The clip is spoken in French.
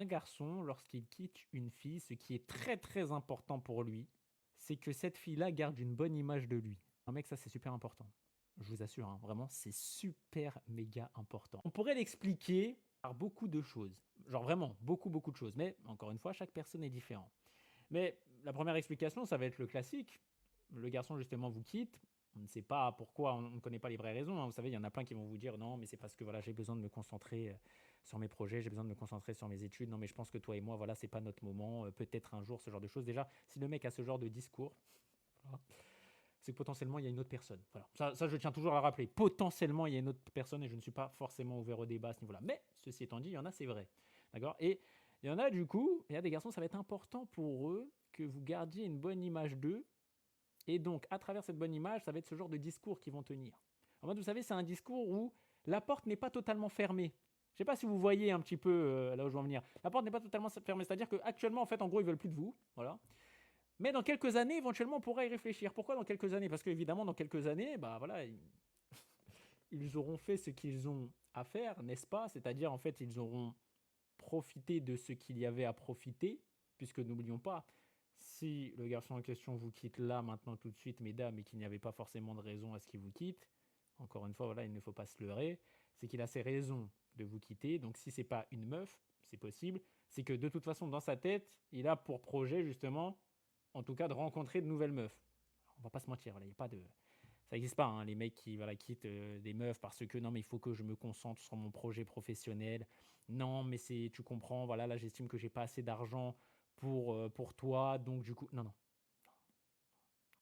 Un garçon, lorsqu'il quitte une fille, ce qui est très, très important pour lui, c'est que cette fille-là garde une bonne image de lui. Un mec, ça, c'est super important. Je vous assure, hein, vraiment, c'est super méga important. On pourrait l'expliquer par beaucoup de choses. Genre vraiment, beaucoup, beaucoup de choses. Mais encore une fois, chaque personne est différente. Mais la première explication, ça va être le classique. Le garçon, justement, vous quitte. On ne sait pas pourquoi, on ne connaît pas les vraies raisons, hein. Vous savez, il y en a plein qui vont vous dire non, mais c'est parce que voilà, j'ai besoin de me concentrer sur mes projets, j'ai besoin de me concentrer sur mes études. Non, mais je pense que toi et moi, voilà, c'est pas notre moment. Peut-être un jour, ce genre de choses. Déjà, si le mec a ce genre de discours, voilà, c'est que potentiellement il y a une autre personne. Voilà. Ça, je tiens toujours à le rappeler. Potentiellement, il y a une autre personne et je ne suis pas forcément ouvert au débat à ce niveau-là. Mais ceci étant dit, il y en a, c'est vrai. D'accord. Et il y en a, du coup, il y a des garçons, ça va être important pour eux que vous gardiez une bonne image d'eux. Et donc, à travers cette bonne image, ça va être ce genre de discours qui vont tenir. En mode, vous savez, c'est un discours où la porte n'est pas totalement fermée. Je ne sais pas si vous voyez un petit peu là où je veux en venir. La porte n'est pas totalement fermée, c'est-à-dire qu'actuellement, en fait, en gros, ils veulent plus de vous. Voilà. Mais dans quelques années, éventuellement, on pourra y réfléchir. Pourquoi dans quelques années? Parce qu'évidemment, dans quelques années, bah voilà, ils auront fait ce qu'ils ont à faire, n'est-ce pas? C'est-à-dire, en fait, ils auront profité de ce qu'il y avait à profiter, puisque n'oublions pas, si le garçon en question vous quitte là, maintenant, tout de suite, mesdames, et qu'il n'y avait pas forcément de raison à ce qu'il vous quitte, encore une fois, voilà, il ne faut pas se leurrer, c'est qu'il a ses raisons de vous quitter. Donc, si c'est pas une meuf, c'est possible, c'est que de toute façon, dans sa tête, il a pour projet, justement, en tout cas, de rencontrer de nouvelles meufs. On va pas se mentir, voilà, il y a pas de ça n'existe pas, hein, les mecs qui voilà, quittent des meufs parce que non, mais il faut que je me concentre sur mon projet professionnel. Non, mais c'est, tu comprends, voilà, là, j'estime que j'ai pas assez d'argent pour toi. Donc, du coup, non, non.